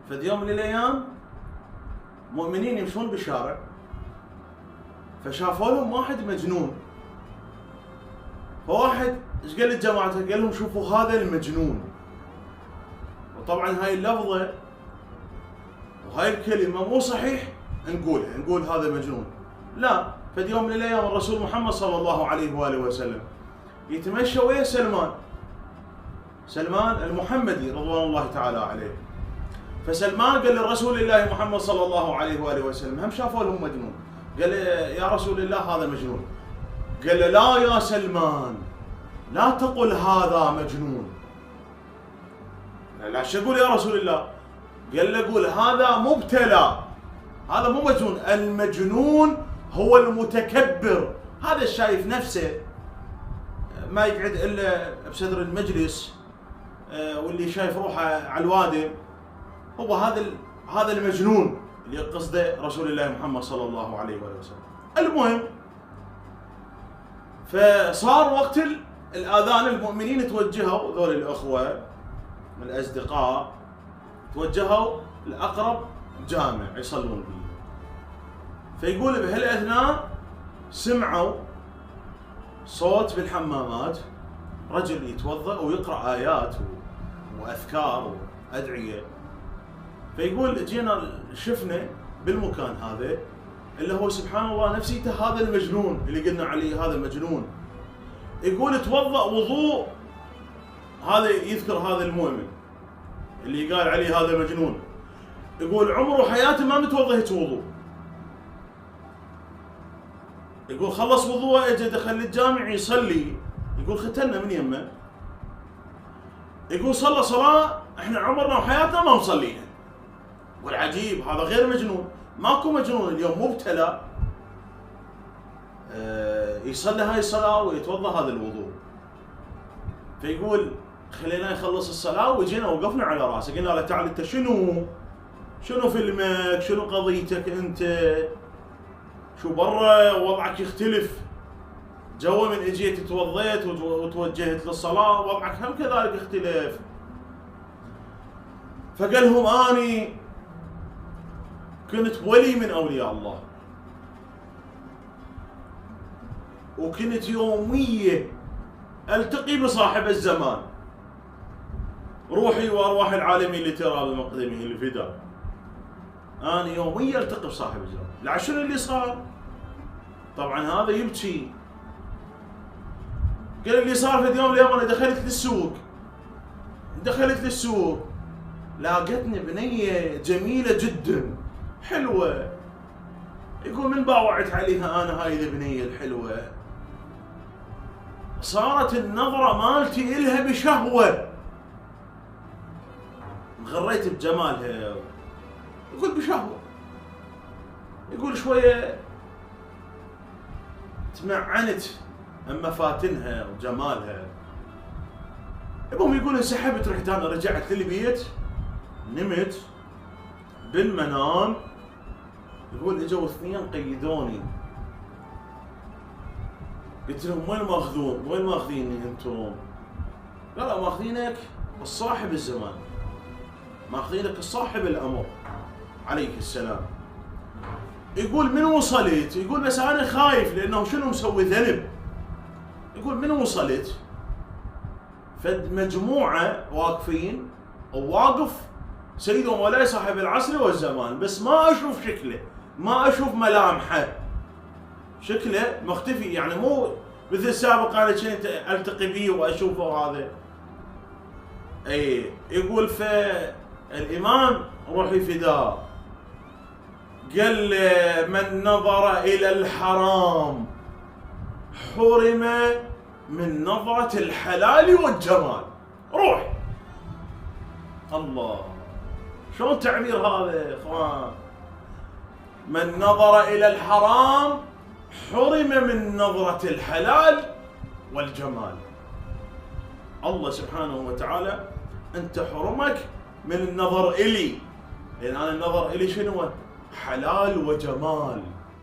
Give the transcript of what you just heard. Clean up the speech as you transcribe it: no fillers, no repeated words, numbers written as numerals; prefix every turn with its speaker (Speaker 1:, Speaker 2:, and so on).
Speaker 1: فد يوم من الايام مؤمنين يمشون بالشارع، فشافوا لهم واحد مجنون. فواحد ايش قال لجماعته؟ قال لهم شوفوا هذا المجنون. وطبعا هاي اللفظه وهاي الكلمه مو صحيح نقولها، نقول هذا مجنون، لا. فد يوم من الايام الرسول محمد صلى الله عليه واله وسلم يتمشى ويا سلمان المحمدي رضوان الله تعالى عليه. فسلمان قال للرسول الله محمد صلى الله عليه واله وسلم هم شافوا لهم مجنون، قال يا رسول الله هذا مجنون. قال له لا يا سلمان لا تقل هذا مجنون. لا شو اقول يا رسول الله؟ قال له قول هذا مبتلى، هذا مو مجنون، المجنون هو المتكبر، هذا الشايف نفسه ما يقعد الا بصدر المجلس واللي شايف روحه على الوادي، هو هذا المجنون اللي قصده رسول الله محمد صلى الله عليه وآله وسلم. المهم فصار وقت الآذان، المؤمنين توجهوا، ذول الأخوة الأصدقاء توجهوا لأقرب جامع يصلون به. فيقول بهالأثناء سمعوا صوت بالحمامات، رجل يتوضأ ويقرأ آيات وأذكار وأدعية. فيقول جينا شفنا بالمكان هذا اللي هو سبحان الله نفسيته هذا المجنون اللي قلنا عليه هذا مجنون. يقول توضأ وضوء، هذا يذكر هذا المؤمن اللي قال عليه هذا مجنون، يقول عمره حياته ما متوضأ هيك وضوء. يقول خلص وضوءه اجى دخل الجامع يصلي، يقول ختنا من يمه، يقول صلى صلاة احنا عمرنا وحياتنا ما مصليها. والعجيب هذا غير مجنون، ماكو مجنون اليوم مبتلى يصلي هاي الصلاة ويتوضأ هذا الوضوء. فيقول خلينا يخلص الصلاة وجينا وقفنا على راسه، قلنا له تعال انت شنو فيلمك؟ شنو قضيتك انت؟ شو برا وضعك يختلف، جو من اجيت توضيت وتوجهت للصلاة وضعك هم كذلك اختلف. فقال لهم اني كنت ولي من اولياء الله، وكنت يوميا التقي بصاحب الزمان، روحي وارواح العالمين اللي ترى بمقدمه الفداء، انا يوميا التقي بصاحب الزمان. لا شنو اللي صار؟ طبعا هذا يبكي. قال اللي صار في اليوم اليوم انا دخلت للسوق لاقتني بنيه جميله جدا حلوه. يقول من باوعت عليها انا هاي البنيه الحلوه، صارت النظره مالتي الها بشهوه، انغريت بجمالها. يقول بشهوه، يقول شويه تمعنت اما فاتنها وجمالها. المهم يقول انسحبت، رحت انا رجعت للبيت نمت بالمنام. يقول اجوا اثنين قيدوني، قلت لهم وين ماخذيني انتم؟ قالوا ماخذينك الصاحب الزمان، ماخذينك الصاحب الامر عليه السلام. يقول من وصلت؟ يقول بس انا خايف لانه شنو مسوي ذنب. يقول من وصلت فد مجموعه واقفين، وواقف سيد ومولاي صاحب العصر والزمان، بس ما اشوف شكله، ما اشوف ملامحه، شكله مختفي، يعني مو مثل السابق انا كنت التقي به واشوفه هذا. اي يقول فالامام روحي فداه قال من نظر الى الحرام حرم من نظرة الحلال والجمال. روح الله، شلون تعبير هذا يا اخوان؟ من نظر الى الحرام حرم من نظرة الحلال والجمال. الله سبحانه وتعالى انت حرمك من النظر الي، لان انا النظر الي شنو؟ حلال وجمال.